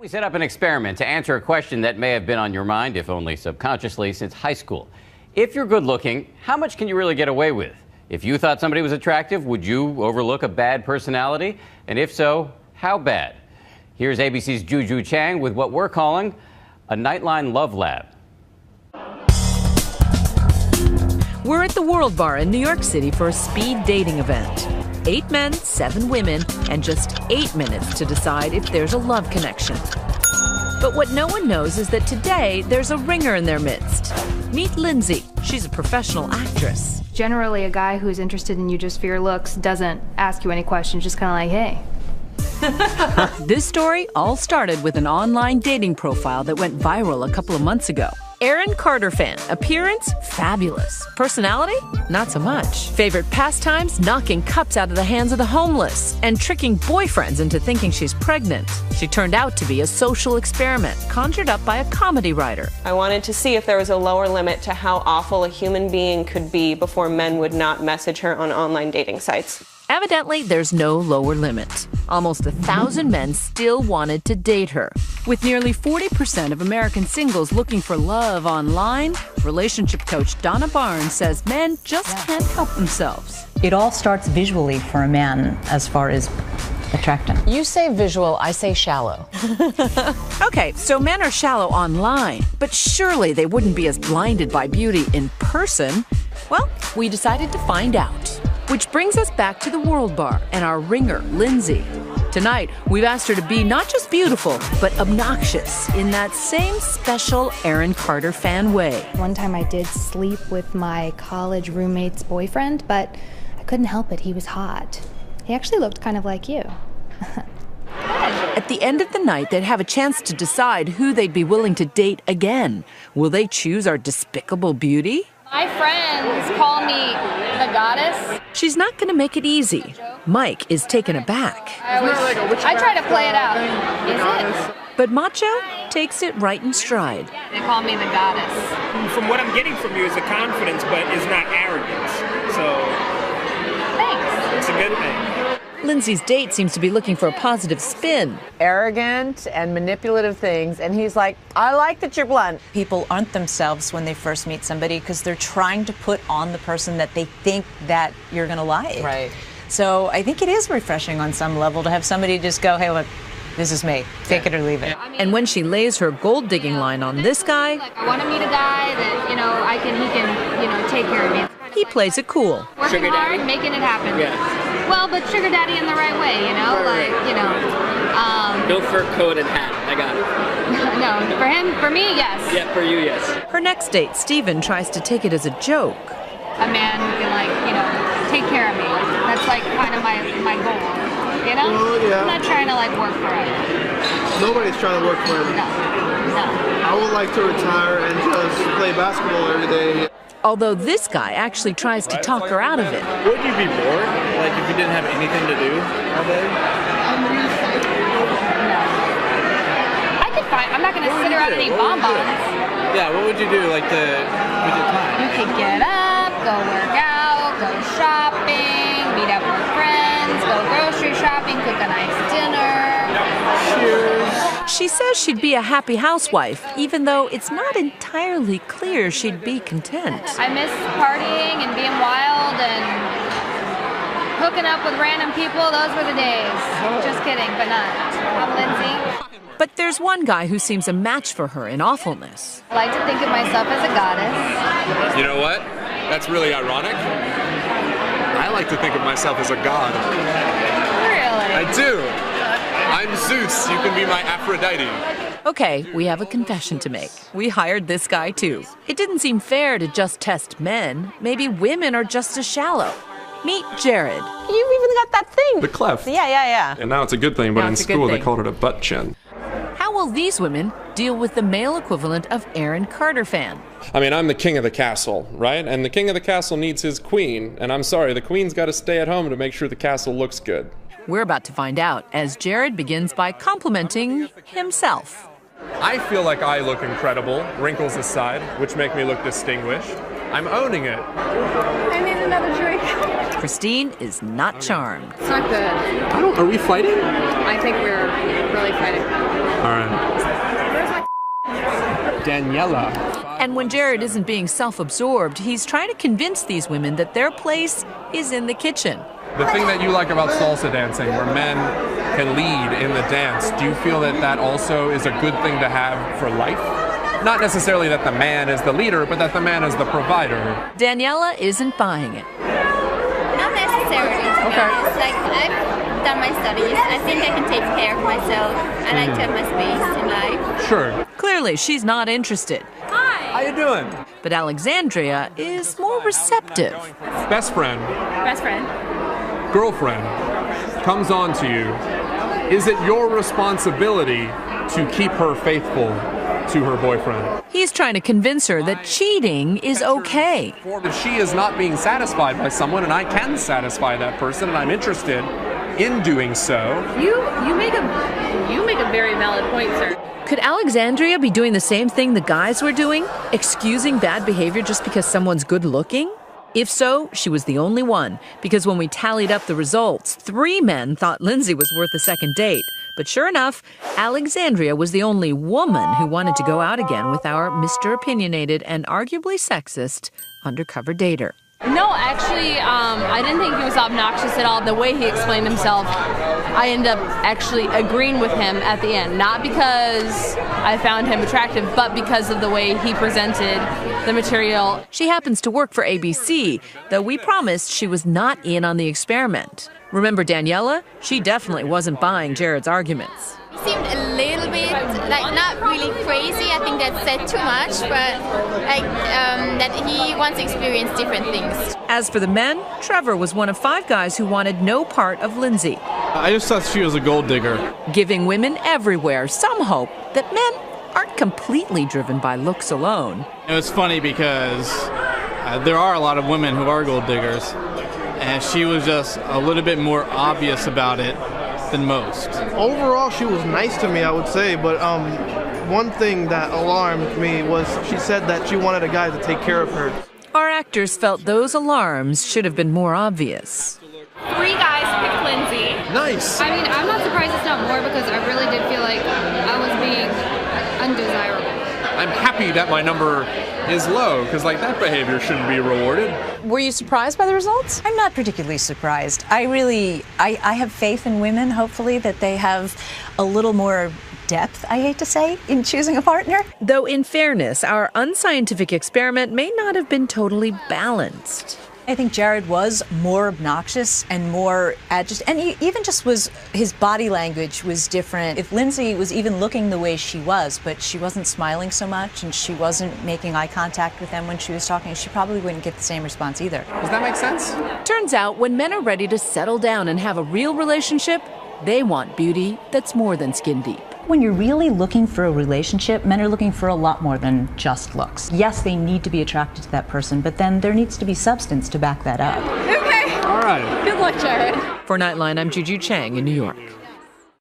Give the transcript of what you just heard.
We set up an experiment to answer a question that may have been on your mind, if only subconsciously, since high school. If you're good looking, how much can you really get away with? If you thought somebody was attractive, would you overlook a bad personality? And if so, how bad? Here's ABC's Juju Chang with what we're calling a Nightline Love Lab. We're at the World Bar in New York City for a speed dating event. 8 men, 7 women, and just 8 minutes to decide if there's a love connection. But what no one knows is that today there's a ringer in their midst. Meet Lindsay. She's a professional actress. Generally, a guy who's interested in you just for your looks doesn't ask you any questions, just kind of like, hey. This story all started with an online dating profile that went viral a couple of months ago. Aaron Carter fan. Appearance? Fabulous. Personality? Not so much. Favorite pastimes? Knocking cups out of the hands of the homeless and tricking boyfriends into thinking she's pregnant. She turned out to be a social experiment conjured up by a comedy writer. I wanted to see if there was a lower limit to how awful a human being could be before men would not message her on online dating sites. Evidently, there's no lower limit. Almost 1,000 men still wanted to date her. With nearly 40% of American singles looking for love online, relationship coach Donna Barnes says men just can't help themselves. It all starts visually for a man as far as attracting. You say visual, I say shallow. Okay, so men are shallow online, but surely they wouldn't be as blinded by beauty in person. Well, we decided to find out. Which brings us back to the World Bar and our ringer, Lindsay. Tonight, we've asked her to be not just beautiful, but obnoxious in that same special Aaron Carter fan way. One time I did sleep with my college roommate's boyfriend, but I couldn't help it. He was hot. He actually looked kind of like you. At the end of the night, they'd have a chance to decide who they'd be willing to date again. Will they choose our despicable beauty? My friends call me the goddess. She's not going to make it easy. Mike is taken aback. I try to play it out. Is it? But Macho takes it right in stride. They call me the goddess. From what I'm getting from you is a confidence, but is not arrogance. So, Thanks. It's a good thing. Lindsay's date seems to be looking for a positive spin. Arrogant and manipulative things, and he's like, I like that you're blunt. People aren't themselves when they first meet somebody because they're trying to put on the person that they think that you're going to like. Right. So I think it is refreshing on some level to have somebody just go, hey, look, this is me. Take it or leave it. And when she lays her gold-digging line on this guy, I want to meet a guy that, he can, take care of me. He plays it cool. Working hard, making it happen. Yeah. Well, but sugar daddy in the right way, No fur coat and hat. I got it. No, for me, yes. Yeah, for you, yes. Her next date, Steven, tries to take it as a joke. A man who can, take care of me. That's kind of my goal. Well, yeah. I'm not trying to work for him. Nobody's trying to work for him. No. I would like to retire and just play basketball every day. Although this guy actually tries to talk her out of it. Would you be bored, if you didn't have anything to do all day? I could find. I'm not going to sit around and eat bonbons. Yeah, what would you do, with your time? You could get up, go work out, go shopping, meet up with friends, go grocery shopping, cook a nice dinner. Cheers. She says she'd be a happy housewife, even though it's not entirely clear she'd be content. I miss partying and being wild and hooking up with random people. Those were the days. Just kidding, but not. I'm Lindsay. But there's one guy who seems a match for her in awfulness. I like to think of myself as a goddess. You know what? That's really ironic. I like to think of myself as a god. Really? I do. I'm Zeus. You can be my Aphrodite. Okay, we have a confession to make. We hired this guy too. It didn't seem fair to just test men. Maybe women are just as shallow. Meet Jared. You even got that thing. The cleft. Yeah. And now it's a good thing, but Now in it's a good school they thing. called it a butt chin. How will these women deal with the male equivalent of Aaron Carter fan? I mean, I'm the king of the castle, right? And the king of the castle needs his queen. And I'm sorry, the queen's got to stay at home to make sure the castle looks good. We're about to find out as Jared begins by complimenting himself. I feel like I look incredible, wrinkles aside, which make me look distinguished. I'm owning it. I need another drink. Christine is not charmed. It's not good. Are we fighting? I think we're really fighting. All right. Daniela. And when Jared isn't being self-absorbed, he's trying to convince these women that their place is in the kitchen. The thing that you like about salsa dancing, where men can lead in the dance, do you feel that that also is a good thing to have for life? Not necessarily that the man is the leader, but that the man is the provider. Daniela isn't buying it. Not necessarily, to be honest. Like, I've done my studies. I think I can take care of myself. I like to have my space in life. Sure. Clearly, she's not interested. Hi. How you doing? But Alexandria is more receptive. Best friend. Best friend. Girlfriend comes on to you. Is it your responsibility to keep her faithful to her boyfriend? He's trying to convince her that cheating is okay. If she is not being satisfied by someone and I can satisfy that person and I'm interested in doing so. You make a very valid point, sir. Could Alexandria be doing the same thing the guys were doing? Excusing bad behavior just because someone's good looking? If so, she was the only one, because when we tallied up the results, 3 men thought Lindsay was worth a second date. But sure enough, Alexandria was the only woman who wanted to go out again with our Mr. Opinionated and arguably sexist undercover dater. No, actually, I didn't think he was obnoxious at all. The way he explained himself, I ended up actually agreeing with him at the end. Not because I found him attractive, but because of the way he presented the material. She happens to work for ABC, though we promised she was not in on the experiment. Remember Daniela? She definitely wasn't buying Jared's arguments. He seemed a little bit, like, not really crazy. I think that said too much, but like that he wants to experience different things. As for the men, Trevor was one of 5 guys who wanted no part of Lindsay. I just thought she was a gold digger. Giving women everywhere some hope that men aren't completely driven by looks alone. It's funny because there are a lot of women who are gold diggers, and she was just a little bit more obvious about it than most. Overall, she was nice to me, I would say, but one thing that alarmed me was she said that she wanted a guy to take care of her. Our actors felt those alarms should have been more obvious. 3 guys picked Lindsay. Nice. I mean, I'm not surprised it's not more because I really did feel like I was being undesirable. I'm happy that my number is low, because like that behavior shouldn't be rewarded. Were you surprised by the results? I'm not particularly surprised. I have faith in women, hopefully, that they have a little more depth, I hate to say, in choosing a partner. Though in fairness, our unscientific experiment may not have been totally balanced. I think Jared was more obnoxious and more and even just was, his body language was different. If Lindsay was even looking the way she was, but she wasn't smiling so much and she wasn't making eye contact with them when she was talking, she probably wouldn't get the same response either. Does that make sense? Turns out when men are ready to settle down and have a real relationship, they want beauty that's more than skin deep. When you're really looking for a relationship, men are looking for a lot more than just looks. Yes, they need to be attracted to that person, but then there needs to be substance to back that up. Okay. All right. Good luck, Jared. For Nightline, I'm Juju Chang in New York.